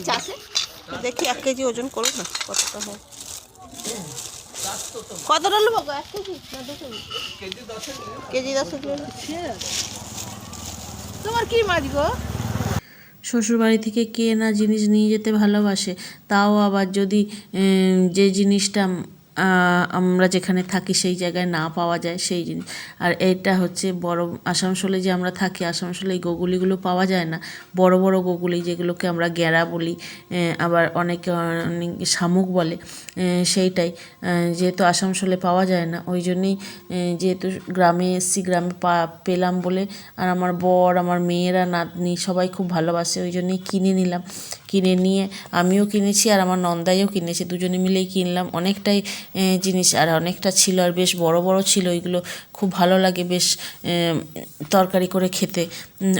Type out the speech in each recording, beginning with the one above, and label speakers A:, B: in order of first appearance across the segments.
A: চাষে দেখি 1 কেজি ওজন করো না কতটা হয়। কতটা নেবো? 1 কেজি না 2 কেজি? কেজি 10 তোমার কি মাছ গো?
B: শ্বশুরবাড়ি থেকে কে না জিনিস নিয়ে যেতে ভালোবাসে, তাও আবার যদি যে জিনিসটা আমরা যেখানে থাকি সেই জায়গায় না পাওয়া যায় সেই জিনিস। আর এইটা হচ্ছে বড় আসানসোলে যে আমরা থাকি, আসানসোলে এই গোগুলিগুলো পাওয়া যায় না, বড় বড় গোগুলি যেগুলোকে আমরা গ্যাড়া বলি, আবার অনেকে শামুক বলে, সেইটাই যেহেতু আসানসোলে পাওয়া যায় না ওই জন্যেই যেহেতু গ্রামে এসেছি, গ্রামে পেলাম বলে, আর আমার বর আমার মেয়েরা নাতনি সবাই খুব ভালোবাসে ওই জন্যই কিনে নিলাম। কিনে নিয়ে আমিও কিনেছি আর আমার নন্দাইও কিনেছে, দুজনে মিলেই কিনলাম। অনেকটাই জিনিস আর অনেকটা ছিল আর বেশ বড় বড় ছিল, ওইগুলো খুব ভালো লাগে বেশ তরকারি করে খেতে,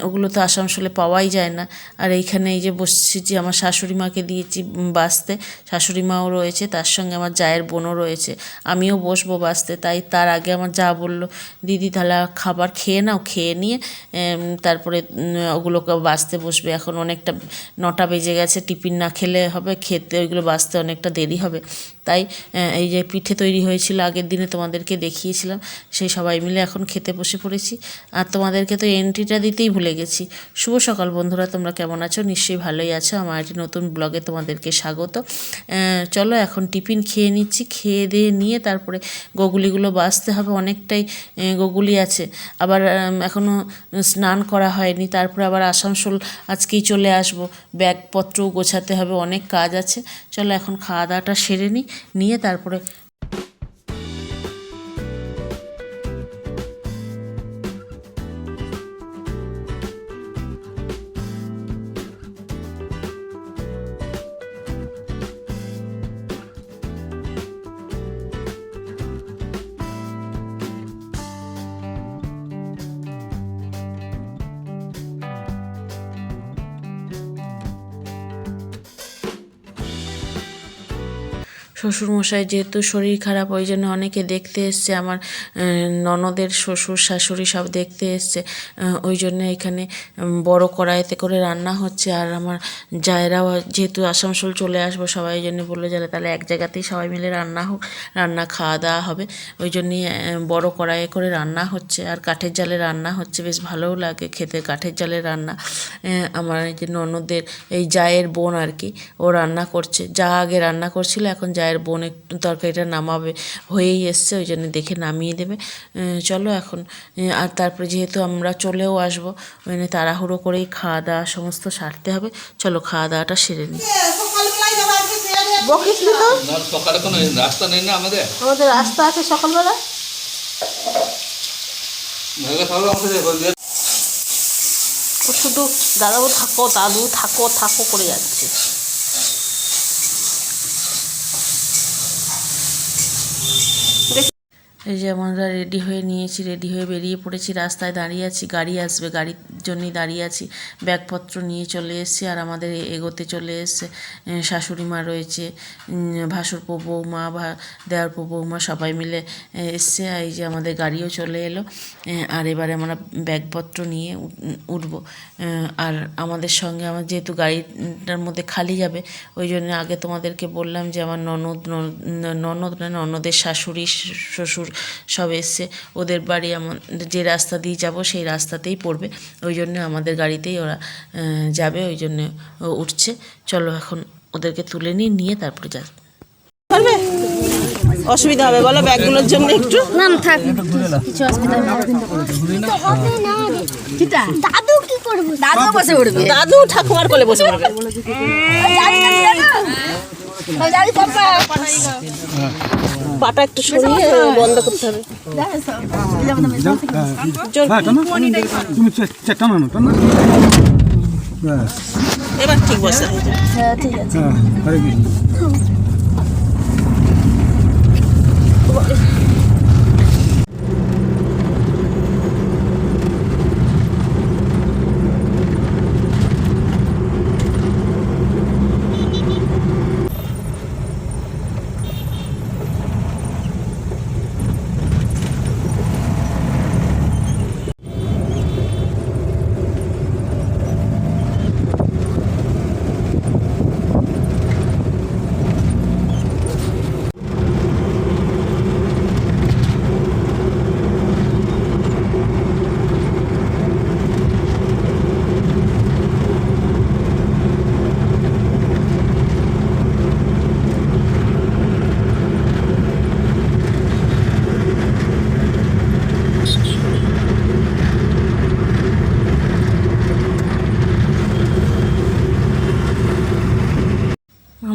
B: ওগুলো তো আসানসোলে পাওয়াই যায় না। আর এইখানে এই যে বসেছি আমার শাশুড়ি মাকে দিয়েছি বাছতে, শাশুড়ি মাও রয়েছে, তার সঙ্গে আমার জায়ের বোনও রয়েছে, আমিও বসবো বাছতে। তাই তার আগে আমার যা বললো, দিদি তাহলে খাবার খেয়ে নাও, খেয়ে নিয়ে তারপরে ওগুলোকে বাছতে বসবে। এখন অনেকটা 9টা বেজে গেছে, টিফিন না খেলে হবে, খেতে ওইগুলো বাছতে অনেকটা দেরি হবে। তাই এই যে পিঠে তৈরি হয়েছিল আগের দিনে তোমাদেরকে দেখিয়েছিলাম, সেই সবাই মিলে এখন খেতে বসে পড়েছি। আর তোমাদেরকে তো এন্ট্রিটা দিতেই ভুলে গেছি। শুভ সকাল বন্ধুরা, তোমরা কেমন আছো? নিশ্চয়ই ভালোই আছো। আমার একটি নতুন ব্লগে তোমাদেরকে স্বাগত। চলো এখন টিফিন খেয়ে নিচ্ছি, খেয়ে দিয়ে নিয়ে তারপরে গোগুলিগুলো বাছতে হবে, অনেকটাই গোগুলি আছে। আবার এখনও স্নান করা হয়নি, তারপরে আবার আসানসোল আজকেই চলে আসবো, ব্যাগপত্রও গোছাতে হবে, অনেক কাজ আছে। চলো এখন খাওয়া দাওয়াটা সেরে নিয়ে তারপরে শ্বশুরমশাই যেহেতু শরীর খারাপ ওই জন্য অনেকে দেখতে এসছে, আমার ননদের শ্বশুর শাশুড়ি সব দেখতে এসছে, ওই জন্য এখানে বড় কড়াইতে করে রান্না হচ্ছে। আর আমার জায়েরাও যেহেতু আসানসোল চলে আসবো সবাই, ওই জন্য বললো যে তাহলে এক জায়গাতেই সবাই মিলে রান্না হোক, রান্না খাওয়া দাওয়া হবে, ওই জন্যই বড় কড়াইয়ে করে রান্না হচ্ছে। আর কাঠের জালে রান্না হচ্ছে, বেশ ভালোও লাগে খেতে কাঠের জালে রান্না। আমার এই যে ননদের এই জায়ের বোন আর কি, ও রান্না করছে, যা আগে রান্না করছিল, এখন জায়ের বোন একটু তরকারিটা নামাবে, হয়েই এসছে, ওই জন্য দেখে নামিয়ে দেবে। চলো এখন, আর তারপরে যেহেতু আমরা চলেও আসবো ওই জন্য তাড়াহুড়ো করেই খাওয়া দাওয়া সমস্ত সারতে হবে। চলো খাওয়া দাওয়াটা সেরে নিই।
C: সকালে কোনো রাস্তা নেই না আমাদের
A: রাস্তা আছে সকালবেলা। শুধু দাদাও থাকো দাদু থাকো থাকো করে যাচ্ছে।
B: এই যে আমরা রেডি হয়ে নিয়েছি, রেডি হয়ে বেরিয়ে পড়েছি, রাস্তায় দাঁড়িয়ে আছি, গাড়ি আসবে, গাড়ির জন্যই দাঁড়িয়ে আছি, ব্যাগপত্র নিয়ে চলে এসেছি। আর আমাদের এগোতে চলে এসছে শাশুড়ি মা রয়েছে, ভাসুরপো বৌমা, দেওয়ারপো বৌমা সবাই মিলে এসছে। এই যে আমাদের গাড়িও চলে এলো। আর এবারে আমরা ব্যাগপত্র নিয়ে উঠবো। আর আমাদের সঙ্গে আমার যেহেতু গাড়িটার মধ্যে খালি যাবে ওই জন্য আগে তোমাদেরকে বললাম যে আমার ননদের শাশুড়ি শ্বশুর সব এসছে, ওদের বাড়ি আমাদের যে রাস্তা দিয়ে যাব সেই রাস্তাতেই পড়বে, ওই জন্য আমাদের গাড়িতেই ওরা যাবে, ওই জন্য উঠছে। চলো এখন ওদেরকে তুলে নিয়ে তারপরে যাবে।
A: অসুবিধা হবে বলো ব্যাগগুলোর জন্য? একটু
D: নাম থাক, কিছু অসুবিধা হবে না। দাদু কি করবে? দাদু বসে উঠবে,
A: দাদু ঠাকুমার কোলে বসে পড়বে। পাটা একটু সরিয়ে বন্ধ করতে হবে। এবার ঠিক বসে।
D: হ্যাঁ ঠিক আছে।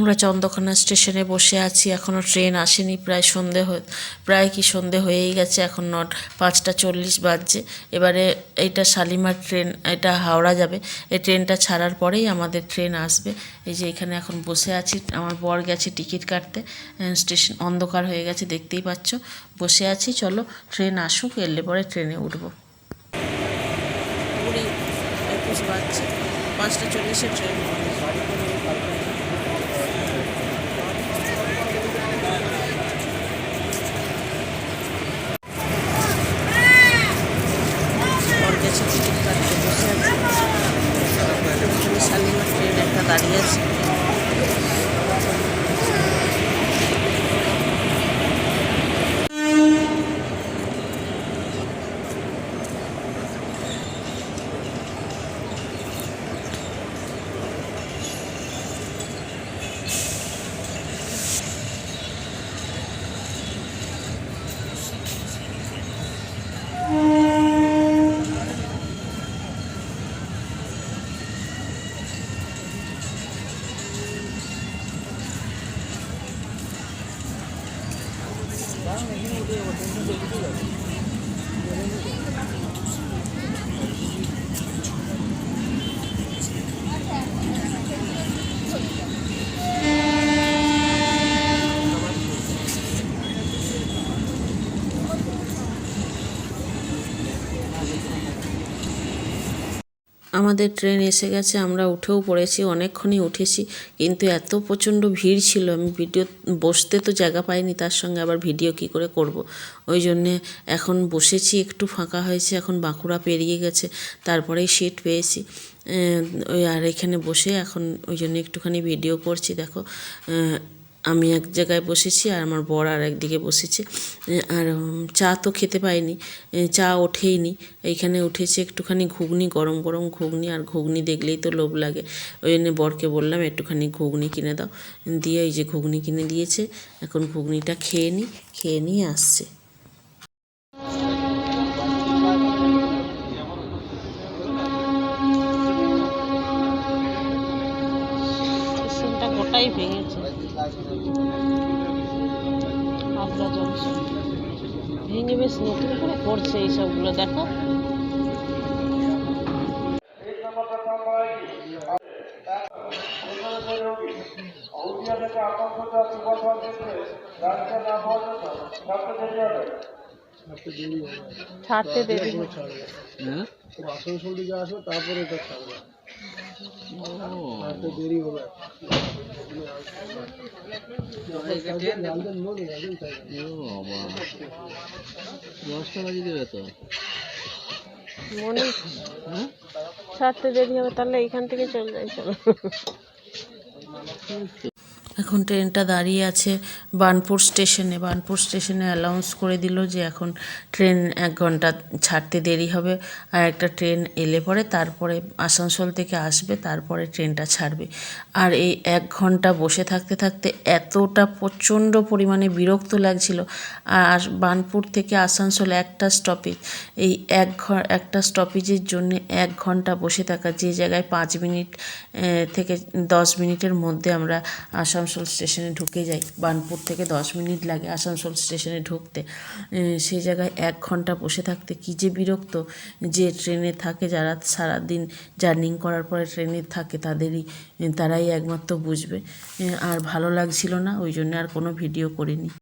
B: আমরা চন্দ্রকোনা স্টেশনে বসে আছি, এখনও ট্রেন আসেনি, প্রায় কি সন্ধে হয়েই গেছে, এখন 5:40 বাজছে। এবারে এইটা শালিমার ট্রেন, এটা হাওড়া যাবে। এই ট্রেনটা ছাড়ার পরেই আমাদের ট্রেন আসবে। এই যে এখানে এখন বসে আছি, আমার বর গেছে টিকিট কাটতে, স্টেশন অন্ধকার হয়ে গেছে দেখতেই পাচ্ছ, বসে আছি। চলো ট্রেন আসুক, এলে পরে ট্রেনে উঠবো। 20:21 বাজছে, 5:40 ট্রেন। টিকিট কাটতে বসে আছে, শালিমার ট্রেন একটা দাঁড়িয়ে আছে। আমাদের ট্রেন এসে গেছে, আমরা উঠেও পড়েছি, অনেকক্ষণই উঠেছি, কিন্তু এত প্রচণ্ড ভিড় ছিল, আমি বসতে তো জায়গা পাইনি, তার সঙ্গে আবার ভিডিও কি করে করব। ওই জন্যে এখন বসেছি, একটু ফাঁকা হয়েছে, এখন বাঁকুড়া পেরিয়ে গেছে, তারপরেই সিট পেয়েছি। আর এখানে বসে এখন ওই জন্য একটুখানি ভিডিও করছি। দেখো আমি এক জায়গায় বসেছি আর আমার বর আর একদিকে বসেছে। আর চা তো খেতে পাইনি, চা ওঠেইনি। এইখানে উঠেছে একটুখানি ঘুগনি, গরম গরম ঘুগনি, আর ঘুগনি দেখলেই তো লোভ লাগে। ওই জন্য বরকে বললাম একটুখানি ঘুগনি কিনে দাও, দিয়ে এই যে ঘুগনি কিনে দিয়েছে। এখন ঘুগনিটা খেয়ে নিয়ে আসছে। গোটাই ভেঙেছে, হাবড়া জংশন ভেঙে বেশ নতুন করে করছে এইসবগুলো, দেখো। ছাড়তে দেরি
E: আসানসোল দিকে আসবে, তারপরে এটা ছাড়বে, দেরি হবে।
A: মনে ছাড়তে দেরি হবে, তাহলে এইখান থেকে চলে যাই, চলো।
B: এখন ট্রেনটা দাঁড়িয়ে আছে বার্নপুর স্টেশনে অ্যানাউন্স করে দিল যে এখন ট্রেন 1 ঘন্টা ছাড়তে দেরি হবে, আর একটা ট্রেন এলে পরে তারপরে আসানসোল থেকে আসবে, তারপরে ট্রেনটা ছাড়বে। আর এই 1 ঘন্টা বসে থাকতে থাকতে এতটা প্রচণ্ড পরিমাণে বিরক্ত লাগছিল। আর বার্নপুর থেকে আসানসোল একটা স্টপেজ, এই একটা স্টপেজের জন্য 1 ঘন্টা বসে থাকা, যে জায়গায় 5 মিনিট থেকে 10 মিনিটের মধ্যে আমরা আসানসোল স্টেশনে ঢুকে যাই। বার্নপুর থেকে 10 মিনিট লাগে আসানসোল স্টেশনে ঢুকতে, সেই জায়গায় 1 ঘন্টা বসে থাকতে কী যে বিরক্ত। যে ট্রেনে থাকে, যারা সারাদিন জার্নিং করার পরে ট্রেনে থাকে, তারাই একমাত্র বুঝবে। আর ভালো লাগছিল না, ওই জন্য আর কোনো ভিডিও করিনি।